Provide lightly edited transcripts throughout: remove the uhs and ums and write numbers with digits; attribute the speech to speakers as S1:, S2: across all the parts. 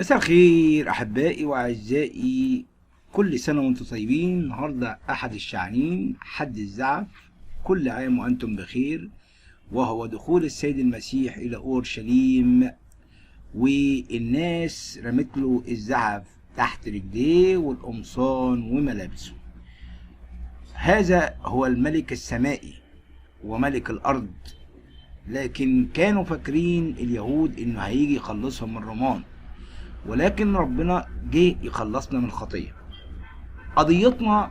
S1: مساء الخير أحبائي وأعزائي، كل سنة وأنتم طيبين. النهاردة أحد الشعانين، حد الزعف. كل عام وأنتم بخير، وهو دخول السيد المسيح إلى أورشليم، والناس رمت له الزعف تحت رجليه والقمصان وملابسه. هذا هو الملك السمائي وملك الأرض، لكن كانوا فاكرين اليهود إنه هيجي يخلصهم من الرومان، ولكن ربنا جه يخلصنا من الخطية. قضيتنا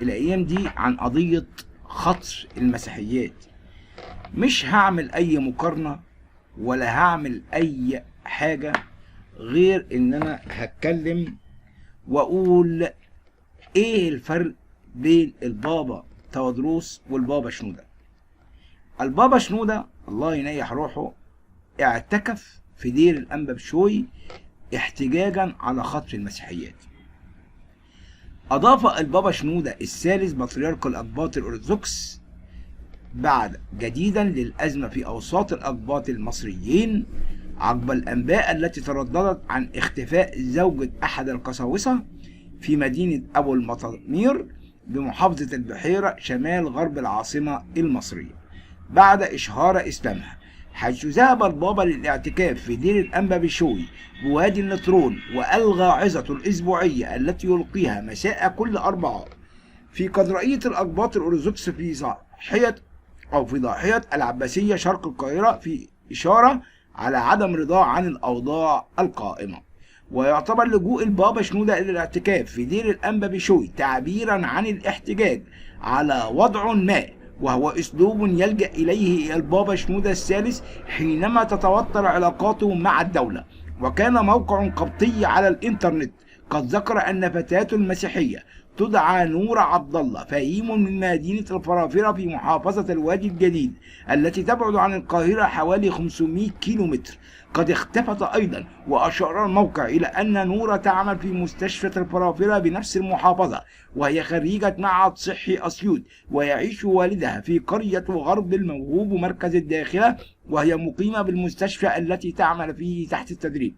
S1: الأيام دي عن قضية خطر المسيحيات. مش هعمل أي مقارنة ولا هعمل أي حاجة غير إن أنا هتكلم وأقول إيه الفرق بين البابا تودروس والبابا شنودة. البابا شنودة الله ينيح روحه اعتكف في دير الأنبا بشوي احتجاجا على خطر المسيحيات. أضاف البابا شنودة الثالث بطريرك الأقباط الأرثوذكس بعد جديدا للأزمة في أوساط الأقباط المصريين عقب الأنباء التي ترددت عن اختفاء زوجة أحد القساوسة في مدينة أبو المطامير بمحافظة البحيرة شمال غرب العاصمة المصرية بعد إشهار إسلامها، حيث ذهب البابا للاعتكاف في دير الأنبا بشوي بوادي النطرون وألغى عظته الأسبوعية التي يلقيها مساء كل أربعاء في كاتدرائية الأقباط الأرثوذكس في ضاحية العباسية شرق القاهرة، في إشارة على عدم رضاه عن الأوضاع القائمة. ويعتبر لجوء البابا شنودة إلى الاعتكاف في دير الأنبا بشوي تعبيرا عن الاحتجاج على وضع ما، وهو أسلوب يلجأ إليه البابا شنودة الثالث حينما تتوتر علاقاته مع الدولة. وكان موقع قبطي على الإنترنت قد ذكر أن فتاة مسيحية تدعى نور عبد الله فهيم من مدينة الفرافرة في محافظة الوادي الجديد التي تبعد عن القاهرة حوالي 500 كيلومتر قد اختفت أيضا. وأشار الموقع إلى أن نور تعمل في مستشفى الفرافرة بنفس المحافظة، وهي خريجة معهد صحي أسيوط، ويعيش والدها في قرية غرب الموهوب مركز الداخلة، وهي مقيمة بالمستشفى التي تعمل فيه تحت التدريب.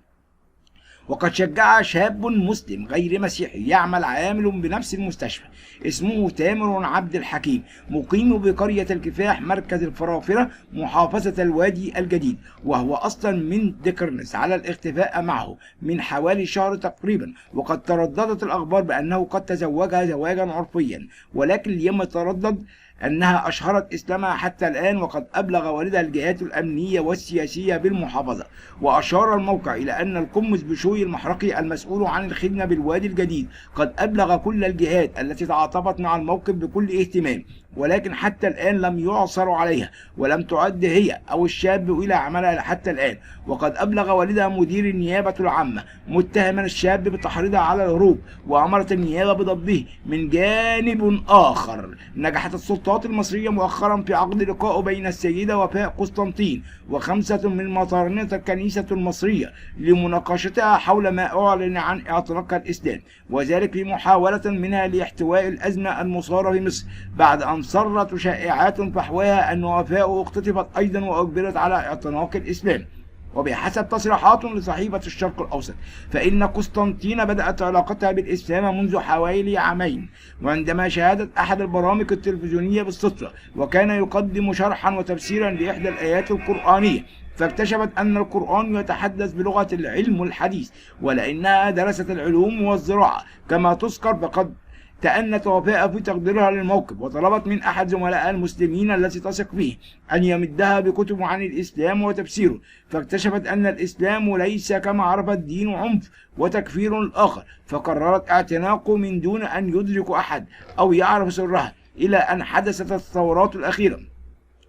S1: وقد شجع شاب مسلم غير مسيحي يعمل عامل بنفس المستشفى اسمه تامر عبد الحكيم مقيم بقرية الكفاح مركز الفرافرة محافظة الوادي الجديد، وهو أصلا من ديكرنس، على الاختفاء معه من حوالي شهر تقريبا. وقد ترددت الأخبار بأنه قد تزوجها زواجا عرفيا، ولكن اليوم تردد أنها أشهرت إسلامها حتى الآن، وقد أبلغ والدها الجهات الأمنية والسياسية بالمحافظة. وأشار الموقع إلى أن القمص بشوي المحرقي المسؤول عن الخدمة بالوادي الجديد قد أبلغ كل الجهات التي تعاطفت مع الموقف بكل اهتمام، ولكن حتى الآن لم يعثر عليها، ولم تعد هي أو الشاب إلى عملها حتى الآن. وقد أبلغ والدها مدير النيابة العامة متهما الشاب بتحريضها على الهروب، وأمرت النيابة بضبطه. من جانب آخر، نجحت السلطات المصرية مؤخرا في عقد لقاء بين السيدة وفاء قسطنطين وخمسة من مطارنة الكنيسة المصرية لمناقشتها حول ما أعلن عن اعتناق الإسلام، وذلك في محاولة منها لاحتواء الأزمة المثارة في مصر، بعد أن صرت شائعات فحواها أن وفاء اختطفت أيضا وأجبرت على اعتناق الإسلام. وبحسب تصريحات لصحيفة الشرق الأوسط، فإن قسطنطين بدأت علاقتها بالإسلام منذ حوالي عامين، وعندما شاهدت أحد البرامج التلفزيونية بالصدفة وكان يقدم شرحا وتفسيرا لإحدى الآيات القرآنية، فاكتشفت أن القرآن يتحدث بلغة العلم الحديث، ولأنها درست العلوم والزراعة كما تذكر، فقد تأنت وفاء في تقديرها للموقف، وطلبت من أحد زملائها المسلمين التي تثق فيه أن يمدها بكتب عن الإسلام وتفسيره، فاكتشفت أن الإسلام ليس كما عرف الدين عنف وتكفير الآخر، فقررت اعتناقه من دون أن يدرك أحد أو يعرف سرها، إلى أن حدثت الثورات الأخيرة.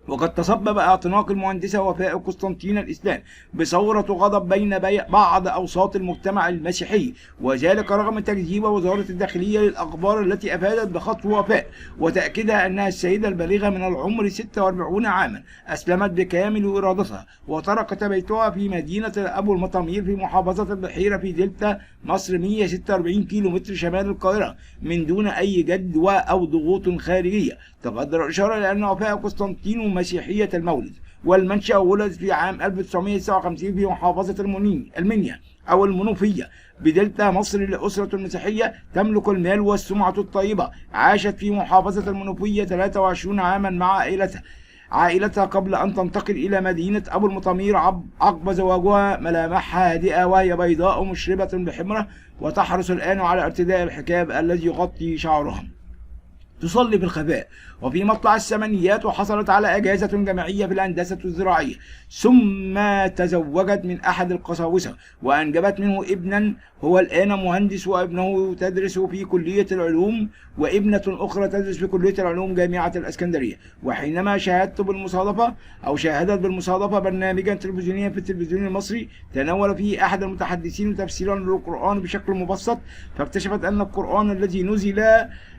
S1: وقد تسبب اعتناق المهندسة وفاء قسطنطين الإسلام بثورة غضب بين بعض أوساط المجتمع المسيحي، وذلك رغم تكذيب وزارة الداخلية للأخبار التي أفادت بخطو وفاء وتأكيدها أنها السيدة البالغة من العمر 46 عاما أسلمت بكامل إرادتها، وتركت بيتها في مدينة أبو المطامير في محافظة البحيرة في دلتا مصر 146 كيلومتر شمال القاهرة من دون أي جدوى أو ضغوط خارجية. تقدر الإشارة لأن وفاء قسطنطين مسيحية المولد والمنشأ، ولدت في عام 1959 في محافظة المنيا، أو المنوفية بدلتا مصر لأسرة مسيحية تملك المال والسمعة الطيبة. عاشت في محافظة المنوفية 23 عاما مع عائلتها قبل أن تنتقل إلى مدينة أبو المطامير عقب زواجها. ملامحها هادئة وهي بيضاء مشربة بحمرة، وتحرص الآن على ارتداء الحجاب الذي يغطي شعرها. تصلي بالخفاء وفي مطلع الثمانينات، وحصلت على إجازة جامعية في الهندسة الزراعية، ثم تزوجت من أحد القساوسة وأنجبت منه ابنا هو الآن مهندس، وابنه تدرس في كلية العلوم، وابنة أخرى تدرس في كلية العلوم جامعة الإسكندرية. وحينما شاهدت بالمصادفة أو شاهدت بالمصادفة برنامجا تلفزيونيا في التلفزيون المصري تناول فيه أحد المتحدثين تفسيرا للقرآن بشكل مبسط، فاكتشفت أن القرآن الذي نزل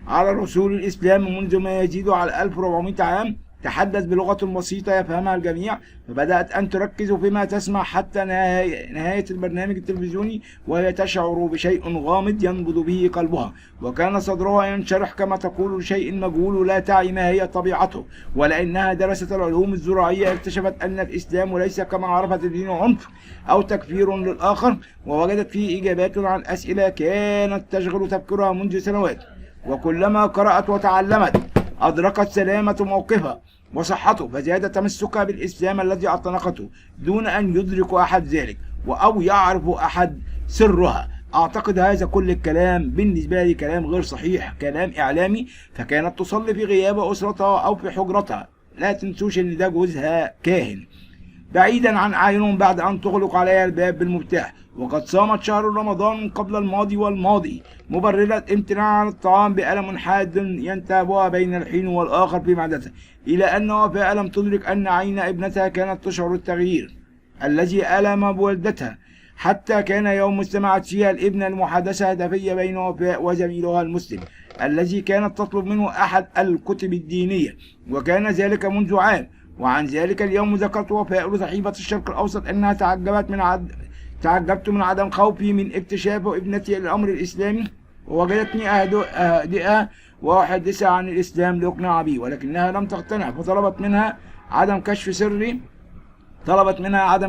S1: على رسول الإسلام منذ ما يزيد على 1400 عام تحدث بلغة بسيطة يفهمها الجميع. فبدأت أن تركز فيما تسمع حتى نهاية البرنامج التلفزيوني، وهي تشعر بشيء غامض ينبض به قلبها، وكان صدرها ينشرح كما تقول لشيء مجهول لا تعي ما هي طبيعته. ولأنها درست العلوم الزراعية اكتشفت أن الإسلام ليس كما عرفت الدين عنف أو تكفير للآخر، ووجدت فيه إجابات عن أسئلة كانت تشغل تفكيرها منذ سنوات. وكلما قرأت وتعلمت أدركت سلامة موقفها وصحته، فزاد تمسكها بالإسلام الذي اعتنقته دون أن يدرك أحد ذلك أو يعرف أحد سرها. أعتقد هذا كل الكلام بالنسبة لي كلام غير صحيح، كلام إعلامي. فكانت تصلي في غياب أسرتها أو في حجرتها. لا تنسوش إن ده جوزها كاهن، بعيدا عن أعينهم بعد أن تغلق عليها الباب بالمفتاح. وقد صامت شهر رمضان قبل الماضي والماضي مبررة امتناع عن الطعام بألم حاد ينتابها بين الحين والآخر في معدتها، إلى أن وفاء لم تدرك أن عين ابنتها كانت تشعر التغيير الذي ألم بولدتها، حتى كان يوم استمعت فيها الابنة المحادثة هدفية بين وفاء وزميلها المسلم الذي كانت تطلب منه أحد الكتب الدينية، وكان ذلك منذ عام. وعن ذلك اليوم ذكرت وفاء لصحيفة الشرق الأوسط أنها تعجبت من عدم خوفي من اكتشاف ابنتي الأمر الإسلامي، ووجدتني أهدئها وأحدثها عن الإسلام لأقنع به، ولكنها لم تقتنع، فطلبت منها عدم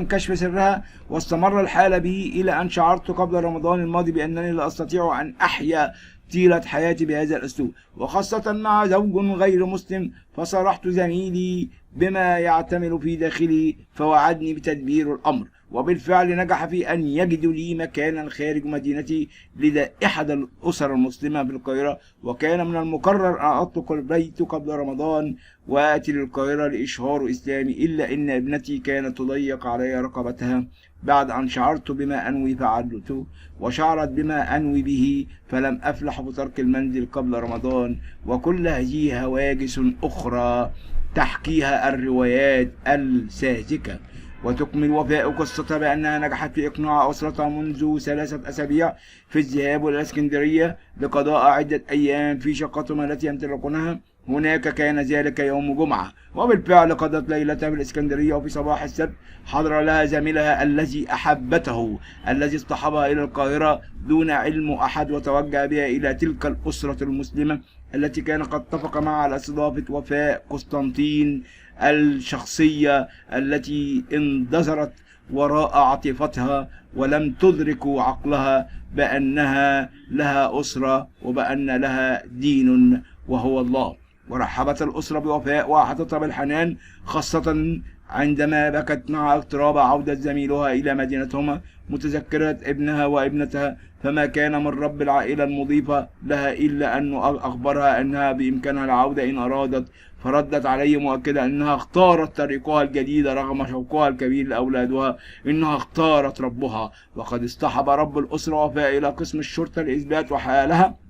S1: كشف سرها. واستمر الحال بي إلى أن شعرت قبل رمضان الماضي بأنني لا أستطيع أن أحيا طيلة حياتي بهذا الأسلوب، وخاصة مع زوج غير مسلم. فصرحت زميلي بما يعتمل في داخلي، فوعدني بتدبير الأمر، وبالفعل نجح في أن يجد لي مكانا خارج مدينتي لدى إحدى الأسر المسلمة في القاهرة. وكان من المقرر أن أترك البيت قبل رمضان وآتي للقاهرة لإشهار إسلامي، إلا أن ابنتي كانت تضيق علي رقبتها بعد أن شعرت بما أنوي فعلته، وشعرت بما أنوي به، فلم أفلح بترك المنزل قبل رمضان. وكل هذه هواجس أخرى تحكيها الروايات الساذجة. وتكمل وفاء قصتها بأنها نجحت في إقناع أسرتها منذ 3 أسابيع في الذهاب إلى الإسكندرية لقضاء عدة أيام في شقتهم التي يمتلكونها هناك. كان ذلك يوم جمعة، وبالفعل قضت ليلتها في الإسكندرية. وفي صباح السبت حضر لها زميلها الذي أحبته الذي اصطحبها إلى القاهرة دون علم أحد، وتوجه بها إلى تلك الأسرة المسلمة التي كان قد اتفق معها على استضافة وفاء قسطنطين الشخصية التي اندثرت وراء عاطفتها ولم تدرك عقلها بأنها لها أسرة وبأن لها دين وهو الله. ورحبت الأسرة بوفاء وأحاطتها بالحنان، خاصة عندما بكت مع اقتراب عودة زميلها إلى مدينتهما، متذكرة ابنها وابنتها. فما كان من رب العائلة المضيفة لها إلا أن أخبرها أنها بإمكانها العودة إن أرادت، فردت عليه مؤكدة أنها اختارت طريقها الجديد رغم شوقها الكبير لأولادها، إنها اختارت ربها. وقد اصطحب رب الأسرة وفاء إلى قسم الشرطة لإثبات حالها،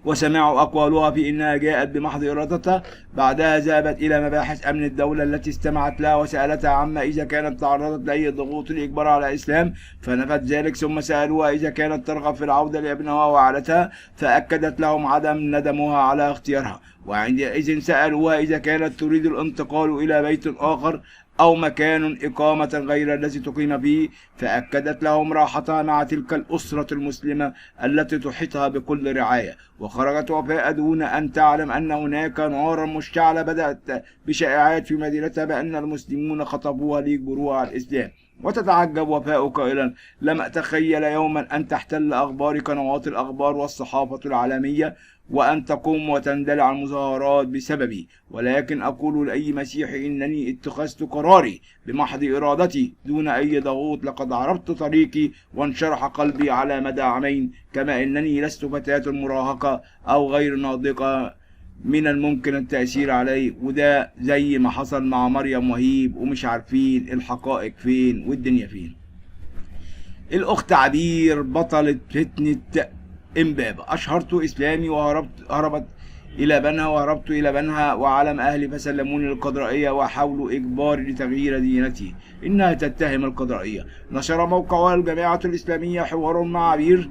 S1: وسمعوا أقوالها في إنها جاءت بمحض إرادتها. بعدها ذهبت إلى مباحث أمن الدولة التي استمعت لها وسألتها عما إذا كانت تعرضت لأي ضغوط لإجبارها على الإسلام، فنفت ذلك. ثم سألوها إذا كانت ترغب في العودة لابنها وعائلتها، فأكدت لهم عدم ندمها على اختيارها. وعندئذ سألوها إذا كانت تريد الانتقال إلى بيت آخر أو مكان إقامة غير الذي تقيم فيه، فأكدت لهم راحتها مع تلك الأسرة المسلمة التي تحيطها بكل رعاية. وخرجت وفاء دون أن تعلم أن هناك نارا مشتعلة بدأت بشائعات في مدينتها بأن المسلمون خطفوها ليجبروها على الإسلام. وتتعجب وفاء قائلا: لم أتخيل يوما أن تحتل أخبار قنوات الأخبار والصحافة العالمية وأن تقوم وتندلع المظاهرات بسببي، ولكن أقول لأي مسيحي إنني اتخذت قراري بمحض إرادتي دون أي ضغوط. لقد عرفت طريقي وانشرح قلبي على مدى عامين، كما إنني لست فتاة مراهقة أو غير ناضجة من الممكن التأثير علي. وده زي ما حصل مع مريم وهيب، ومش عارفين الحقائق فين والدنيا فين. الأخت عبير بطلة فتنة إمبابة: أشهرت إسلامي وهربت إلى بنها وعلم أهلي فسلموني للقضائية وحاولوا إجباري لتغيير دينتي. إنها تتهم القضائية. نشر موقع الجماعة الإسلامية حوار مع عبير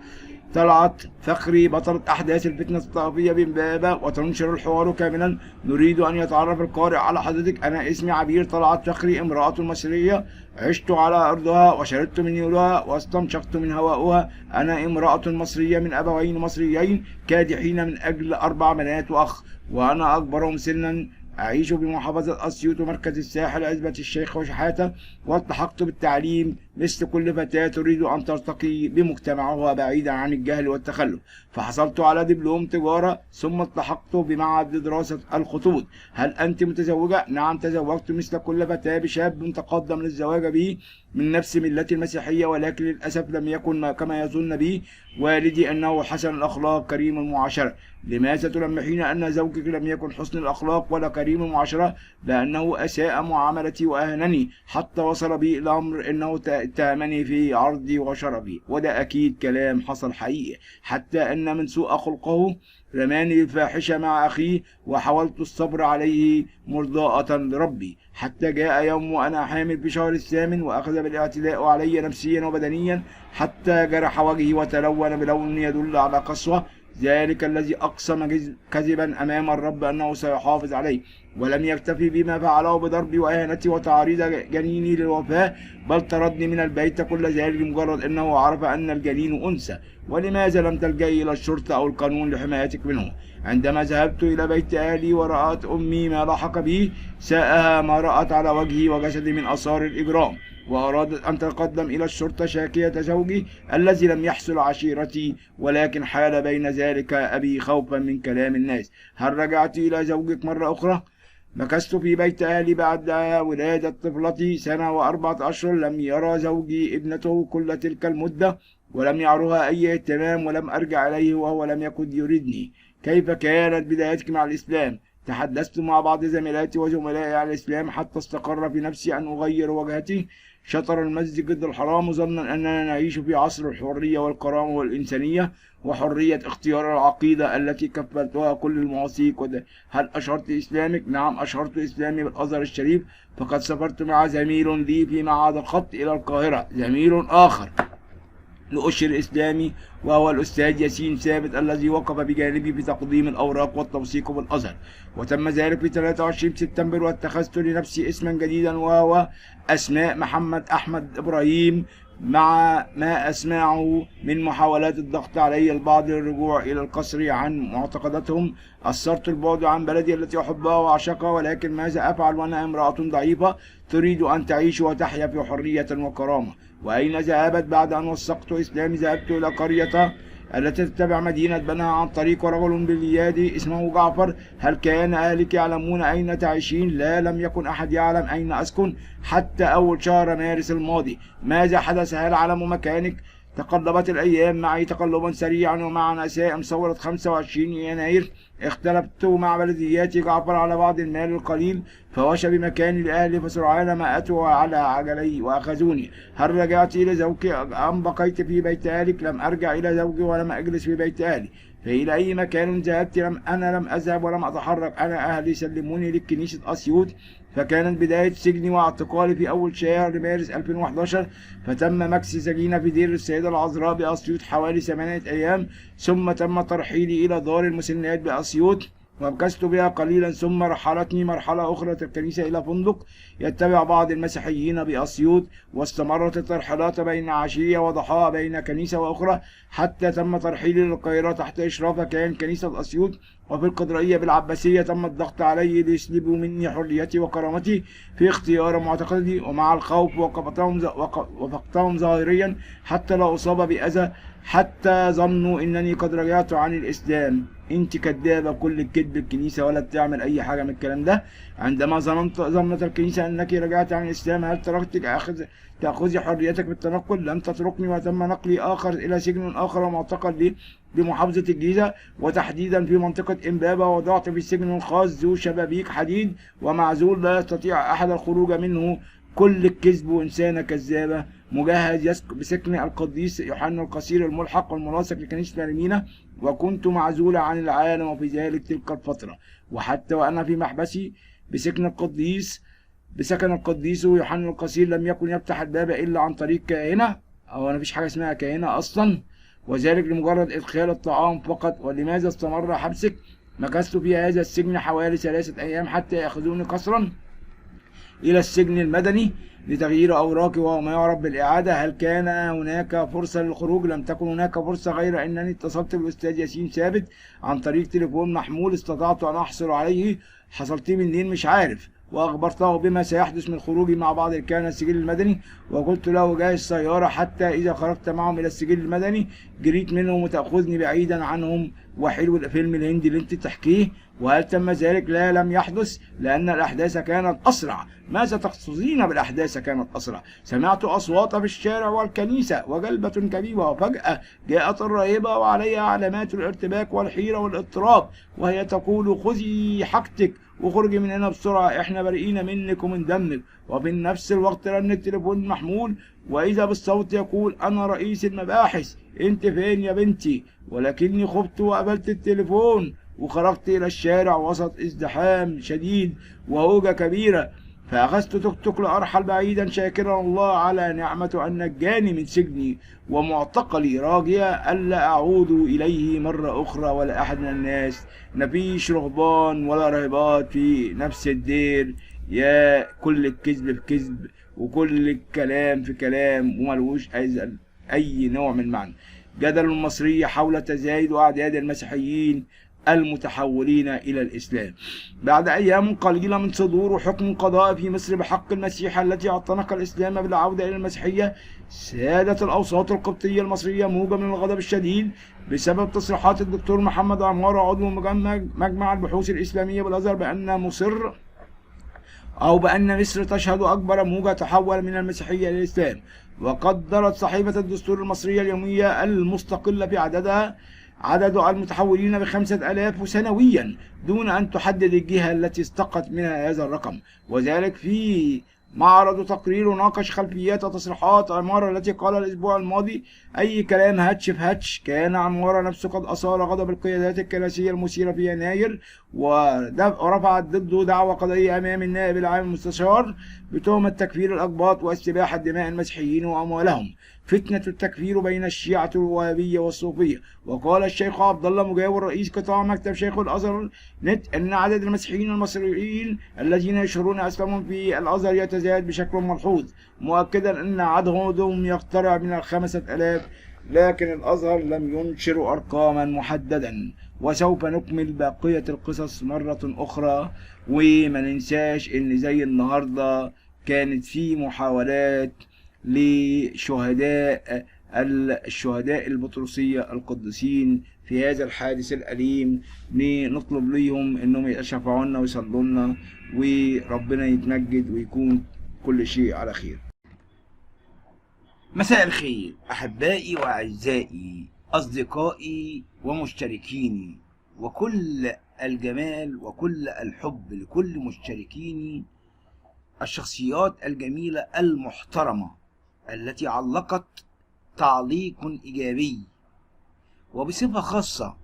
S1: طلعت فخري بطلة أحداث الفتنة الطائفية بإمبابة، وتنشر الحوار كاملا. نريد أن يتعرف القارئ على حضرتك. أنا اسمي عبير طلعت فخري، امرأة مصرية، عشت على أرضها وشربت من نيلها واستنشقت من هواؤها. أنا امرأة مصرية من أبوين مصريين كادحين من أجل 4 بنات وأخ، وأنا أكبرهم سنا. أعيش بمحافظة أسيوط ومركز الساحل عزبة الشيخ وشحاتة، والتحقت بالتعليم مثل كل فتاة تريد أن ترتقي بمجتمعها بعيدا عن الجهل والتخلف، فحصلت على دبلوم تجارة ثم التحقت بمعهد لدراسة الخطوط. هل أنت متزوجة؟ نعم تزوجت مثل كل فتاة بشاب تقدم للزواج به من نفس ملتي المسيحية، ولكن للأسف لم يكن كما يظن بي والدي أنه حسن الأخلاق كريم المعاشرة. لماذا تلمحين أن زوجك لم يكن حسن الأخلاق ولا كريم المعاشرة؟ لأنه أساء معاملتي وأهانني حتى وصل بي الأمر أنه اتهمني في عرضي وشرفي، وده أكيد كلام حصل حقيقي، حتى أن من سوء خلقه رماني الفاحشة مع أخيه وحاولت الصبر عليه مرضاة لربي، حتى جاء يوم وأنا حامل في شهر 8 وأخذ بالاعتداء علي نفسيا وبدنيا حتى جرح وجهي وتلون بلون يدل على قسوة. ذلك الذي أقسم كذبا أمام الرب أنه سيحافظ عليه، ولم يكتفي بما فعله بضربي وإهانتي وتعريض جنيني للوفاة، بل طردني من البيت كل ذلك لمجرد أنه عرف أن الجنين أنثى. ولماذا لم تلجئي إلى الشرطة أو القانون لحمايتك منه؟ عندما ذهبت إلى بيت أهلي ورأت أمي ما لحق بي ساءها ما رأت على وجهي وجسدي من آثار الإجرام، وأرادت أن تتقدم إلى الشرطة شاكية زوجي الذي لم يحصل عشيرتي، ولكن حال بين ذلك أبي خوفا من كلام الناس. هل رجعت إلى زوجك مرة أخرى؟ مكثت في بيت أهلي بعد ولادة طفلتي 1 و4 أشهر. لم يرى زوجي ابنته كل تلك المدة ولم يعرها أي اهتمام، ولم أرجع إليه وهو لم يكن يريدني. كيف كانت بدايتك مع الإسلام؟ تحدثت مع بعض زميلاتي وزملائي عن الإسلام حتى استقر في نفسي أن أغير وجهتي. شطر المسجد الحرام ظنا أننا نعيش في عصر الحرية والكرامة والإنسانية وحرية اختيار العقيدة التي كفلتها كل المواثيق. هل أشهرت إسلامك؟ نعم أشهرت إسلامي بالأزهر الشريف، فقد سافرت مع زميل لي في معهد الخط إلى القاهرة، زميل آخر لأشهر إسلامي وهو الأستاذ ياسين ثابت الذي وقف بجانبي في تقديم الأوراق والتوثيق بالأزهر. وتم ذلك في 23 سبتمبر، واتخذت لنفسي اسما جديدا وهو أسماء محمد أحمد إبراهيم. مع ما أسمعه من محاولات الضغط علي البعض للرجوع إلى القصر عن معتقداتهم، أثرت البعد عن بلدي التي أحبها وأعشقها، ولكن ماذا أفعل وأنا امرأة ضعيفة تريد أن تعيش وتحيا في حرية وكرامة؟ وأين ذهبت بعد أن وثقت إسلامي؟ ذهبت إلى قرية التي تتبع مدينة بنها عن طريق رجل باليادي اسمه جعفر. هل كان أهلك يعلمون أين تعيشين؟ لا، لم يكن أحد يعلم أين أسكن حتى أول شهر مارس الماضي. ماذا حدث؟ هل علموا مكانك؟ تقلبت الأيام معي تقلبا سريعا، ومع نسائم ثورة 25 يناير اختلفت مع بلدياتي جعفر على بعض المال القليل، فوشى بمكاني لأهلي فسرعان ما أتوا على عجلي وأخذوني. هل رجعت إلى زوجك أم بقيت في بيت أهلك؟ لم أرجع إلى زوجي ولم أجلس في بيت أهلي. فإلى أي مكان ذهبت؟ أنا لم أذهب ولم أتحرك. أنا أهلي سلموني لكنيسة أسيوط، فكانت بداية سجني واعتقالي في أول شهر مارس 2011. فتم مكث سجينة في دير السيدة العذراء بأسيوط حوالي 8 أيام، ثم تم ترحيلي إلى دار المسنات بأسيوط ومكثت بها قليلا، ثم رحلتني مرحلة أخرى الكنيسة إلى فندق يتبع بعض المسيحيين بأسيوط، واستمرت الترحلات بين عشية وضحاها بين كنيسة وأخرى، حتى تم ترحيلي للقاهرة تحت إشراف كيان كنيسة أسيوط. وفي القدرية بالعباسية تم الضغط علي ليسلبوا مني حريتي وكرامتي في اختيار معتقدي، ومع الخوف وفقتهم ظاهريا حتى لا أصاب بأذى، حتى ظنوا إنني قد رجعت عن الإسلام. انت كدابة كل الكذب، الكنيسة ولا بتعمل أي حاجة من الكلام ده. عندما ظنت الكنيسة أنك رجعت عن الإسلام، هل تركتك تأخذي حريتك بالتنقل؟ لم تتركني، وتم نقلي إلى سجن آخر ومعتقل لي بمحافظة الجيزة، وتحديدا في منطقة إمبابة. وضعت في السجن الخاص ذو شبابيك حديد ومعزول لا يستطيع أحد الخروج منه. كل الكذب وإنسانة كذابة. مجهز بسكن القديس يوحنا القصير الملحق والملاصق لكنيسة المينا، وكنت معزولة عن العالم وفي تلك الفترة. وحتى وأنا في محبسي بسكن القديس يوحنا القصير لم يكن يفتح الباب إلا عن طريق كاهنة، أو أنا مفيش حاجة اسمها كاهنة أصلا، وذلك لمجرد إدخال الطعام فقط. ولماذا استمر حبسك؟ مكثت في هذا السجن حوالي 3 أيام حتى يأخذوني قسرا إلى السجن المدني لتغيير أوراقي وهو ما يعرف بالإعادة. هل كان هناك فرصة للخروج؟ لم تكن هناك فرصة، غير أنني اتصلت بالأستاذ ياسين ثابت عن طريق تليفون محمول استطعت أن أحصل عليه. حصلت منين مش عارف. وأخبرته بما سيحدث من خروجي مع بعض الكهنة السجل المدني، وقلت له جاهز سيارة حتى إذا خرجت معهم إلى السجل المدني جريت منهم وتأخذني بعيدا عنهم. وحلو الفيلم الهندي اللي انت تحكيه. وهل تم ذلك؟ لا، لم يحدث، لأن الأحداث كانت أسرع. ماذا تقصدين بالأحداث كانت أسرع؟ سمعت أصوات في الشارع والكنيسة وجلبة كبيرة، وفجأة جاءت الراهبة وعليها علامات الارتباك والحيرة والاضطراب، وهي تقول خذي حاجتك وخرجي من هنا بسرعة، احنا بريئين منك ومن دمك. وفي نفس الوقت رن التليفون المحمول، وإذا بالصوت يقول أنا رئيس المباحث، انت فين يا بنتي؟ ولكني خفت وقبلت التليفون وخرجت إلى الشارع وسط ازدحام شديد وهوجة كبيرة، فأخذت توك توك لأرحل بعيدا شاكرا الله على نعمة أن نجاني من سجني ومعتقلي، راجيا ألا أعود إليه مرة أخرى ولا أحد من الناس. مفيش رهبان ولا راهبات في نفس الدير. يا كل الكذب في كذب وكل الكلام في كلام وملوش أي نوع من معنى. جدل المصري حول تزايد أعداد المسيحيين المتحولين إلى الإسلام. بعد أيام قليلة من صدور حكم قضائي في مصر بحق المسيح التي اعتنق الإسلام بالعودة إلى المسيحية، سادت الأوساط القبطية المصرية موجة من الغضب الشديد بسبب تصريحات الدكتور محمد عمارة عضو مجمع البحوث الإسلامية بالأزهر بأن مصر تشهد أكبر موجة تحول من المسيحية إلى الإسلام. وقدرت صحيفة الدستور المصرية اليومية المستقلة في عدد المتحولين ب5,000 سنويا، دون أن تحدد الجهة التي استقت منها هذا الرقم. وذلك في معرض تقرير ناقش خلفيات وتصريحات عمارة التي قال الأسبوع الماضي أي كلام هاتش في هاتش. كان عمارة نفسه قد أثار غضب القيادات الكنسية المثيرة في يناير، ورفعت ضده دعوى قضائية أمام النائب العام المستشار بتهمة تكفير الأقباط واستباحة دماء المسيحيين وأموالهم، فتنة التكفير بين الشيعة الوهابية والصوفية. وقال الشيخ عبد الله مجاور رئيس قطاع مكتب شيخ الأزهر نت أن عدد المسيحيين المصريين الذين يشهرون أسلامهم في الأزهر يتزايد بشكل ملحوظ، مؤكدا أن عددهم يقترب من 5,000. لكن الأزهر لم ينشر أرقاما محددا. وسوف نكمل بقية القصص مرة أخرى. وما ننساش إن زي النهاردة كانت في محاولات لشهداء البطرسية القديسين في هذا الحادث الأليم، نطلب ليهم إنهم يشفعوا لنا ويصلوا لنا، وربنا يتمجد ويكون كل شيء على خير. مساء الخير أحبائي وأعزائي أصدقائي ومشتركيني، وكل الجمال وكل الحب لكل مشتركيني، الشخصيات الجميلة المحترمة التي علقت تعليق إيجابي، وبصفة خاصة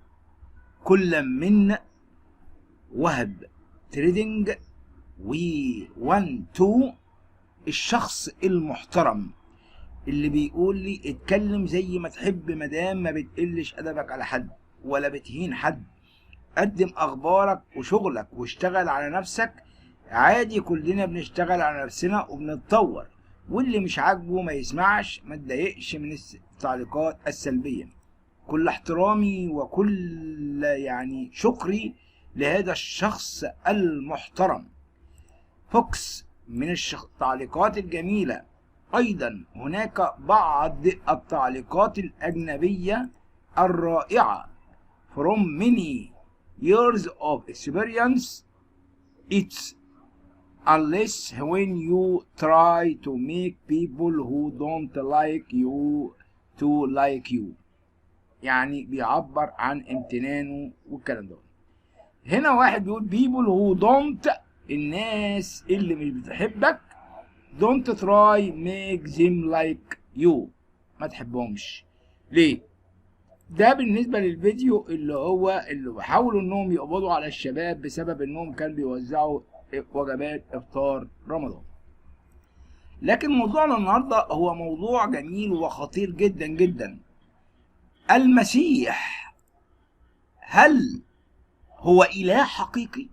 S1: كل من وهب تريدنج و12 الشخص المحترم اللي بيقول لي اتكلم زي ما تحب مدام ما بتقلش أدبك على حد ولا بتهين حد قدم اخبارك وشغلك واشتغل على نفسك. عادي، كلنا بنشتغل على نفسنا وبنتطور، واللي مش عاجبه ما يسمعش، ما تضايقش من التعليقات السلبية. كل احترامي وكل شكري لهذا الشخص المحترم فوكس من التعليقات الجميلة. أيضا هناك بعض التعليقات الأجنبية الرائعة from many years of experience. It's unless when you try to make people who don't like you to like you. يعني بيعبر عن امتنانه والكلام ده. هنا واحد بيقول people who don't، الناس اللي مش بتحبك، don't try make them like you، ما تحبهمش. ليه؟ ده بالنسبة للفيديو اللي بيحاولوا انهم يقبضوا على الشباب بسبب انهم كانوا بيوزعوا وجبات افطار رمضان. لكن موضوعنا النهارده هو موضوع جميل وخطير جدا جدا. المسيح هل هو إله حقيقي؟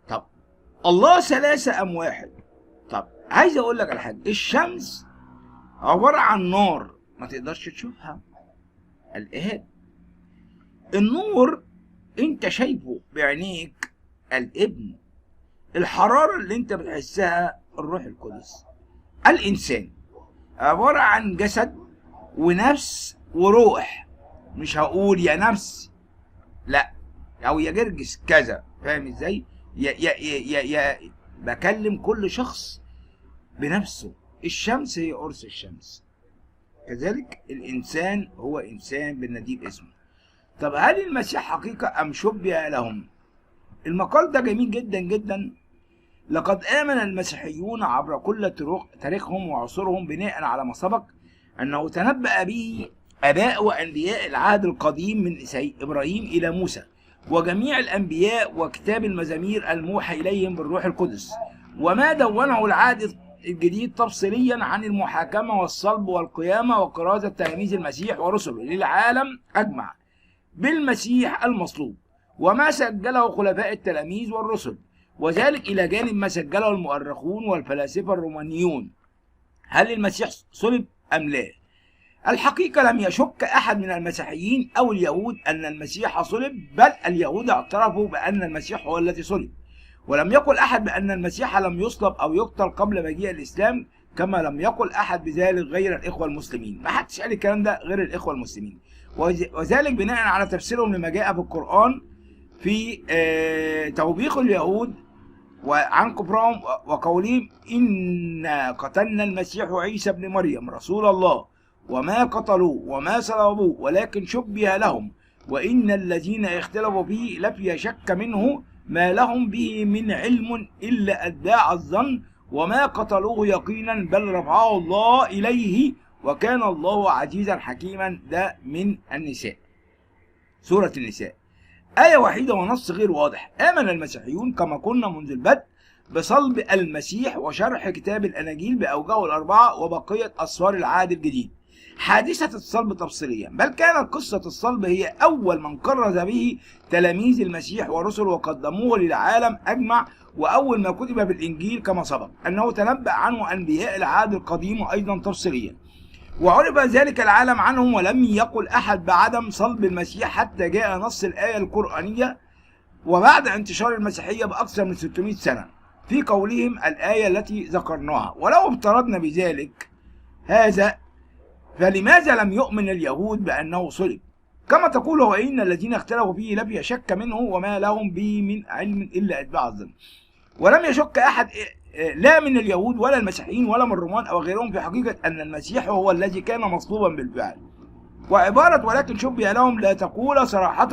S1: طب الله ثلاثة أم واحد؟ طب عايز أقول لك على حاجة، الشمس عبارة عن نار ما تقدرش تشوفها، الإهاب. النور أنت شايفه بعينيك، الابن. الحرارة اللي أنت بتحسها، الروح القدس. الإنسان عبارة عن جسد ونفس وروح. مش هقول يا نفس لا، او يا جرجس كذا، فاهم ازاي؟ يا بكلم كل شخص بنفسه. الشمس هي قرص الشمس، كذلك الانسان هو انسان بالنديب اسمه. طب هل المسيح حقيقة ام شبه لهم؟ المقال ده جميل جدا جدا. لقد آمن المسيحيون عبر كل تاريخهم وعصورهم بناء على ما سبق أنه تنبأ به آباء وأنبياء العهد القديم من إبراهيم إلى موسى وجميع الأنبياء وكتاب المزامير الموحى إليهم بالروح القدس، وما دونه العهد الجديد تفصيليا عن المحاكمة والصلب والقيامة وكرازة تلاميذ المسيح ورسله للعالم أجمع بالمسيح المصلوب، وما سجله خلفاء التلاميذ والرسل، وذلك إلى جانب ما سجله المؤرخون والفلاسفة الرومانيون. هل المسيح صلب أم لا؟ الحقيقة لم يشك أحد من المسيحيين أو اليهود أن المسيح صلب، بل اليهود اعترفوا بأن المسيح هو الذي صلب، ولم يقل أحد بأن المسيح لم يصلب أو يقتل قبل مجيء الإسلام، كما لم يقل أحد بذلك غير الإخوة المسلمين. ما حدش قال الكلام ده غير الإخوة المسلمين، وذلك بناء على تفسيرهم لما جاء في القرآن في توبيخ اليهود وعن كفرهم وقولهم إنا قتلنا المسيح عيسى ابن مريم رسول الله وما قتلوه وما صلبوه ولكن شبه لهم وإن الذين اختلفوا فيه لفي شك منه ما لهم به من علم إلا أتباع الظن وما قتلوه يقينا بل رفعه الله إليه وكان الله عزيزا حكيما. ده من النساء، سورة النساء، آية وحيدة ونص غير واضح. آمن المسيحيون كما قلنا منذ البدء بصلب المسيح وشرح كتاب الأناجيل بأوجهه الأربعة وبقية أسفار العهد الجديد. حادثة الصلب تفصيليا، بل كانت قصة الصلب هي أول من كرز به تلاميذ المسيح ورسله وقدموه للعالم أجمع، وأول ما كتب بالإنجيل كما سبق أنه تنبأ عنه أنبياء العهد القديم أيضا تفصيليا، وعرف ذلك العالم عنهم، ولم يقل أحد بعدم صلب المسيح حتى جاء نص الآية القرآنية وبعد انتشار المسيحية بأكثر من 600 سنة في قولهم الآية التي ذكرناها. ولو افترضنا بذلك هذا فلماذا لم يؤمن اليهود بأنه صلب؟ كما تقول وإن الذين اختلفوا فيه لفي شك منه وما لهم به من علم إلا أتباع الظن. ولم يشك أحد لا من اليهود ولا المسيحيين ولا من الرومان أو غيرهم في حقيقة أن المسيح هو الذي كان مصلوبا بالفعل. وعبارة ولكن شبه لهم لا تقول صراحة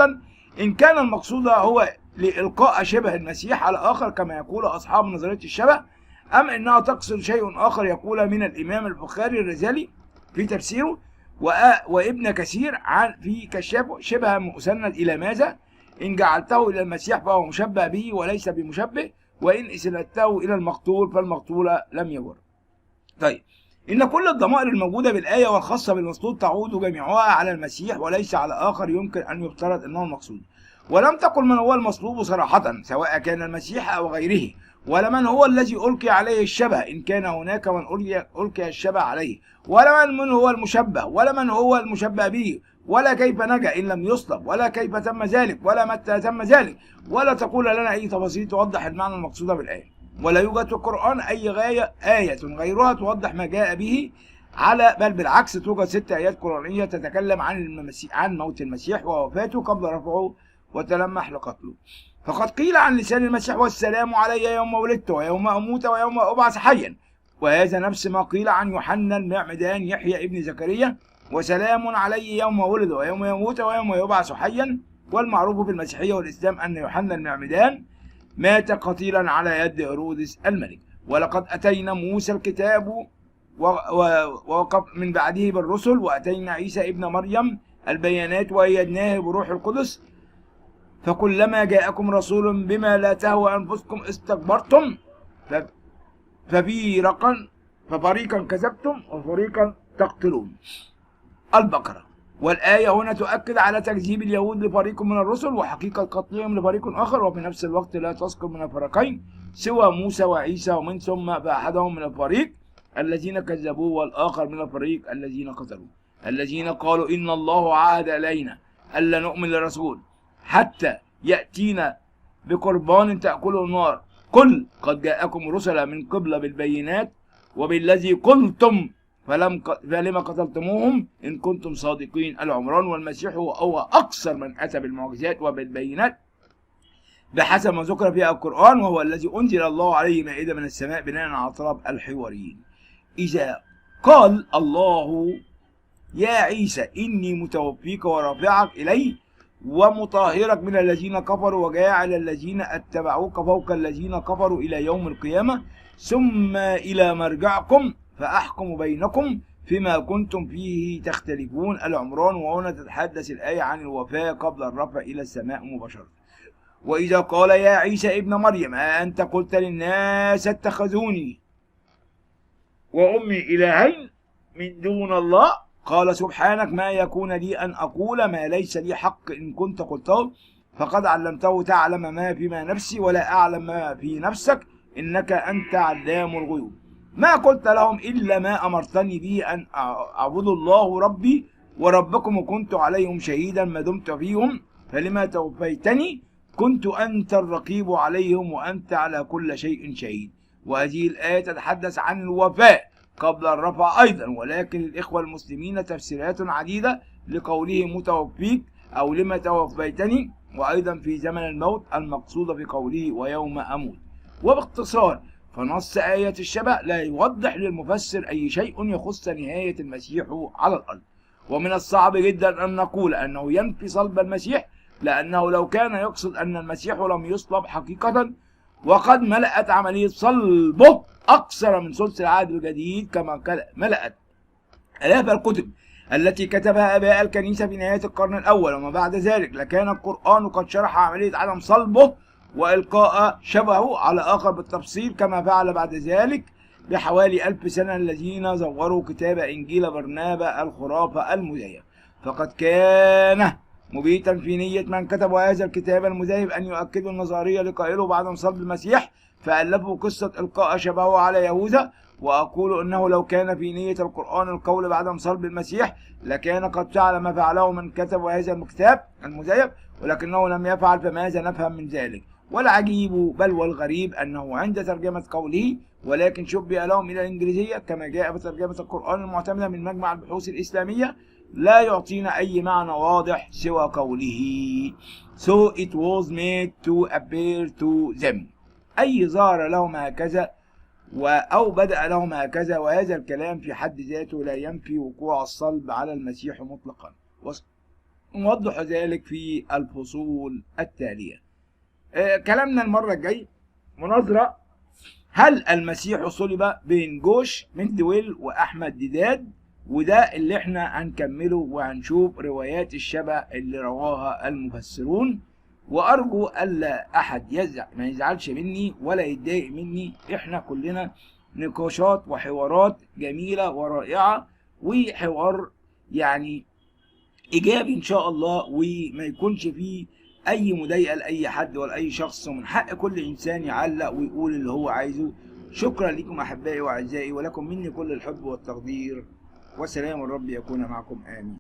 S1: إن كان المقصود هو لإلقاء شبه المسيح على آخر كما يقول أصحاب نظرية الشبه، أم إنها تقصد شيء آخر يقول من الإمام البخاري الرزالي في تفسيره وابن كثير في كشافه شبه مسند إلى ماذا؟ إن جعلته إلى المسيح فهو مشبه به وليس بمشبه، وإن أسندته إلى المقتول فالمقتول لم يبر. طيب، إن كل الضمائر الموجودة بالآية والخاصة بالمصلوب تعود جميعها على المسيح وليس على آخر يمكن أن يفترض أنه المقصود. ولم تقل من هو المصلوب صراحة سواء كان المسيح أو غيره، ولا من هو الذي ألقي عليه الشبه إن كان هناك من ألقي الشبه عليه، ولا من هو المشبه، ولا من هو المشبه به، ولا كيف نجا إن لم يصلب، ولا كيف تم ذلك، ولا متى تم ذلك، ولا تقول لنا أي تفاصيل توضح المعنى المقصود بالآية. ولا يوجد في القرآن أي آية غيرها توضح ما جاء به، بل بالعكس توجد 6 آيات قرآنية تتكلم عن موت المسيح ووفاته قبل رفعه وتلمح لقتله. فقد قيل عن لسان المسيح: والسلام علي يوم ولدت ويوم أموت ويوم أبعث حيا. وهذا نفس ما قيل عن يوحنا المعمدان يحيى ابن زكريا: وسلام علي يوم ولد ويوم يموت ويوم يبعث حيا. والمعروف في المسيحية والإسلام أن يوحنا المعمدان مات قتيلا على يد هيرودس الملك. ولقد أتينا موسى الكتاب ووقف من بعده بالرسل، وأتينا عيسى ابن مريم البيانات وأيدناه بروح القدس. فكلما جاءكم رسول بما لا تهوى أنفسكم استكبرتم ففريقا كذبتم وفريقا تقتلون. البقرة. والآية هنا تؤكد على تكذيب اليهود لفريق من الرسل وحقيقة قتلهم لفريق آخر، وفي نفس الوقت لا تذكر من الفريقين سوى موسى وعيسى، ومن ثم فأحدهم من الفريق الذين كذبوه والآخر من الفريق الذين قتلوه، الذين قالوا إن الله عهد إلينا ألا نؤمن لرسول حتى يأتينا بقربان تأكله النار. قل قد جاءكم رسلا من قبل بالبينات وبالذي قلتم فلما قتلتموهم إن كنتم صادقين. العمران. والمسيح هو أكثر من أتى بالمعجزات وبالبينات بحسب ما ذكر في القرآن، وهو الذي أنزل الله عليه مائدة من السماء بناء على طلب الحواريين. إذا قال الله: يا عيسى إني متوفيك ورافعك إلي ومطهرك من الذين كفروا وجاعل الذين اتبعوك فوق الذين كفروا إلى يوم القيامة، ثم إلى مرجعكم فأحكم بينكم فيما كنتم فيه تختلفون. العمران. وهنا تتحدث الآية عن الوفاة قبل الرفع إلى السماء مباشرة. وإذا قال: يا عيسى ابن مريم أنت قلت للناس اتخذوني وأمي إلهين من دون الله، قال: سبحانك ما يكون لي أن أقول ما ليس لي حق، إن كنت قلته فقد علمته، تعلم ما فيما نفسي ولا أعلم ما في نفسك، إنك أنت علام الغيوب. ما قلت لهم إلا ما أمرتني به أن أعبدوا الله ربي وربكم، وكنت عليهم شهيدا ما دمت فيهم، فلما توفيتني كنت أنت الرقيب عليهم وأنت على كل شيء شهيد. وهذه الآية تتحدث عن الوفاة قبل الرفع أيضا، ولكن الإخوة المسلمين تفسيرات عديدة لقوله متوفيك أو لما توفيتني، وأيضا في زمن الموت المقصود في قوله ويوم أموت. وباختصار فنص آية الشبه لا يوضح للمفسر أي شيء يخص نهاية المسيح على الأرض. ومن الصعب جدا أن نقول أنه ينفي صلب المسيح، لأنه لو كان يقصد أن المسيح لم يصلب حقيقة وقد ملأت عملية صلبه أكثر من ثلث العهد الجديد كما ملأت آلاف الكتب التي كتبها آباء الكنيسة في نهاية القرن الأول وما بعد ذلك، لكان القرآن قد شرح عملية عدم صلبه وإلقاء شبهه على آخر بالتفصيل، كما فعل بعد ذلك بحوالي 1000 سنة الذين زوروا كتاب إنجيل برنابا الخرافة المزيف. فقد كان مبيتا في نية من كتبوا هذا الكتاب المزيف أن يؤكدوا النظرية لقائله بعدم صلب المسيح، فألفوا قصة إلقاء شبهه على يهوذا. وأقول أنه لو كان في نية القرآن القول بعدم صلب المسيح لكان قد فعل ما فعله من كتب هذا الكتاب المزيف، ولكنه لم يفعل، فماذا نفهم من ذلك؟ والعجيب بل والغريب أنه عند ترجمة قوله ولكن شبه لهم إلى الإنجليزية كما جاء في ترجمة القرآن المعتمدة من مجمع البحوث الإسلامية لا يعطينا أي معنى واضح سوى قوله so it was made to appear to them، أي ظهر لهم هكذا أو بدأ لهم هكذا. وهذا الكلام في حد ذاته لا ينفي وقوع الصلب على المسيح مطلقا، ونوضح ذلك في الفصول التالية. كلامنا المرة الجاي مناظرة: هل المسيح صلب بين جوش مندويل وأحمد ديدات؟ وده اللي احنا هنكمله وهنشوف روايات الشبه اللي رواها المفسرون. وأرجو ألا أحد ما يزعلش مني ولا يتضايق مني، احنا كلنا نقاشات وحوارات جميلة ورائعة، وحوار يعني إيجابي إن شاء الله، وما يكونش فيه اي مضايقه لاي حد ولا اي شخص، ومن حق كل انسان يعلق ويقول اللي هو عايزه. شكرا لكم احبائي واعزائي، ولكم مني كل الحب والتقدير، وسلام الرب يكون معكم، امين.